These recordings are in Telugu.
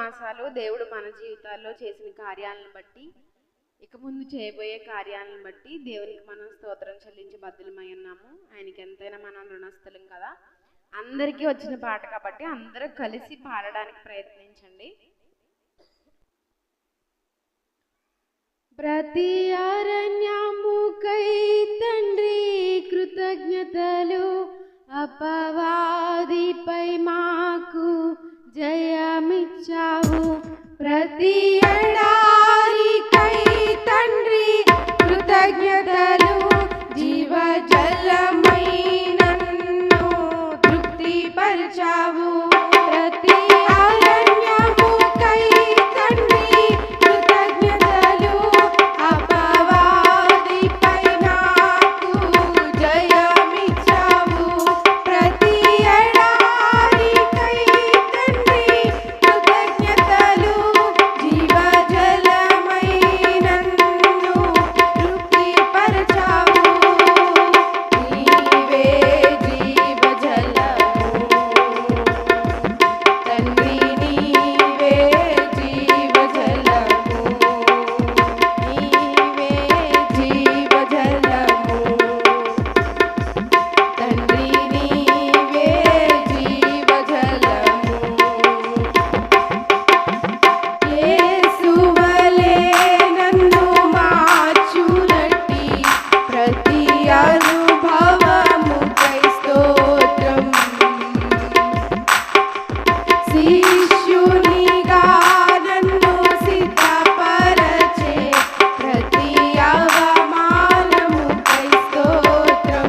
మాసాలు దేవుడు మన జీవితాల్లో చేసిన కార్యాలను బట్టి, ఇక ముందు చేయబోయే కార్యాలను బట్టి దేవునికి మనం స్తోత్రం చెల్లించి బద్దులమై ఉన్నాము. ఆయనకి ఎంతైనా మనం రుణస్థులం కదా. అందరికీ వచ్చిన పాట కాబట్టి అందరూ కలిసి పాడడానికి ప్రయత్నించండి. ప్రతి అరణ్యముకై తండ్రి కృతజ్ఞతలు, అపవాదిపై మాకు జయమిచ్చావు. ప్రతి ఎడారికై తండ్రి కృతజ్ఞతలు, జీవజలమై నన్ను తృప్తిపరచావు. ప్రతి అరణ్యముకై తండ్రి కృతజ్ఞతలు, అపవాదిపై నాకు జయమిచ్చావు. ప్రతి ఎడారికై తండ్రి కృతజ్ఞతలు, జీవజలమై నన్ను తృప్తిపరచావు. నీవే జీవజలము తండ్రి, నీవే జీవజలము, నీవే జీవజలము తండ్రి, నీవే జీవజలము. యేసువలే నన్ను మార్చునట్టి ప్రతి అనుభవముకై స్తోత్రం. శిష్యునిగా నన్ను సిద్ధపరచే ప్రతి అవమానముకై స్తోత్రం.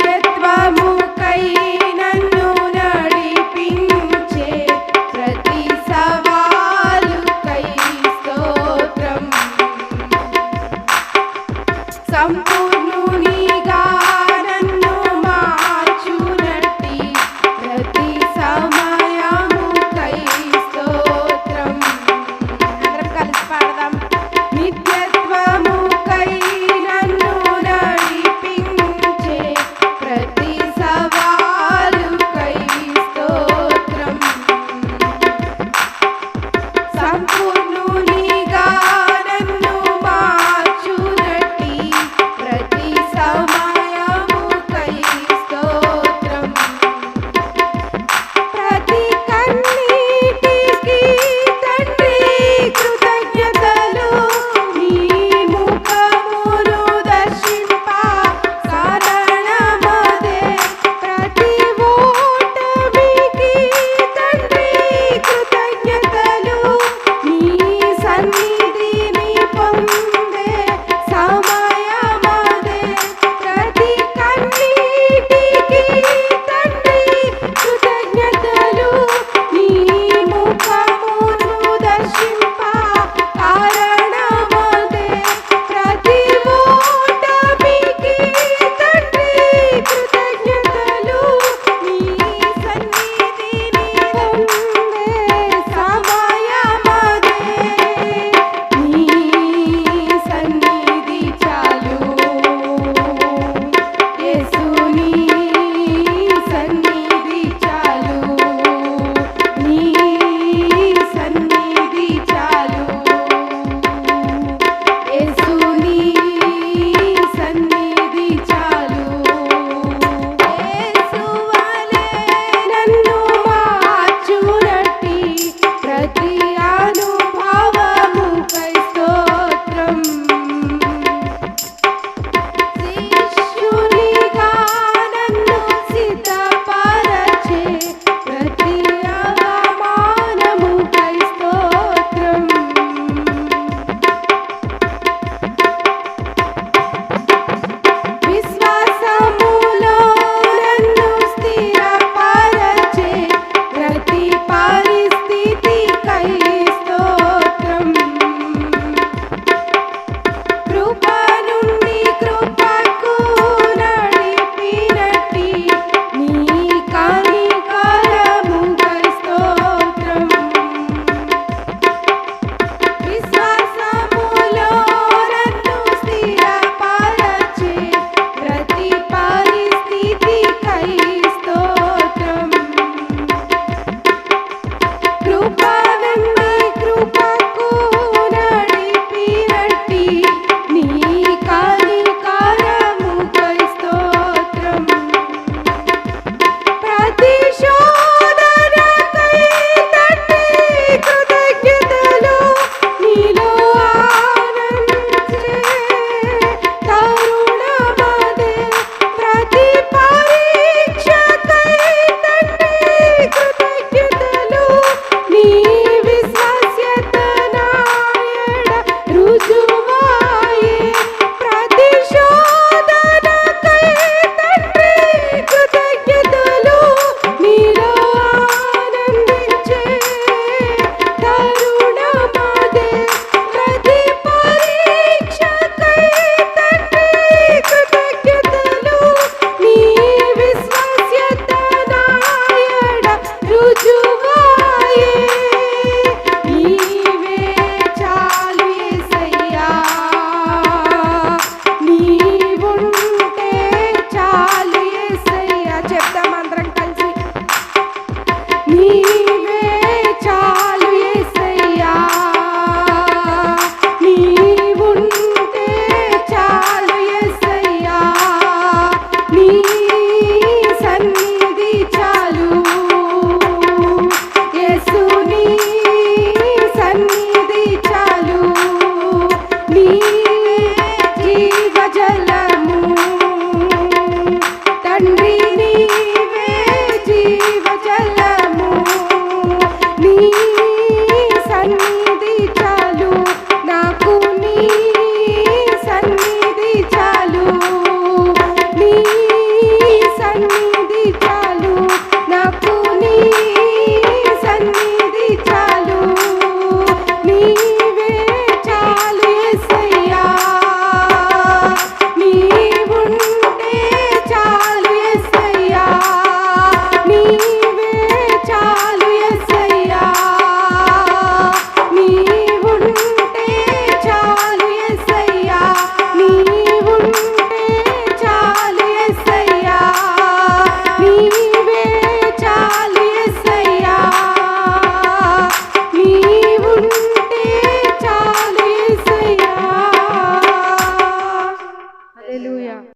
నిత్యత్వముకై నన్ను నడిపించే ప్రతి సవాలుకై స్తోత్రం. సంపూర్ణునిగా నన్ను మార్చునట్టి ప్రతి సమయముకై స్తోత్రం. అందరం కలిసి పాడదాం. నిత్యత్వముకై నన్ను నడిపించే ప్రతి సవాలుకై స్తోత్రం. సంపూర్ణునిగా నన్ను మార్చునట్టి హల్లెలూయా.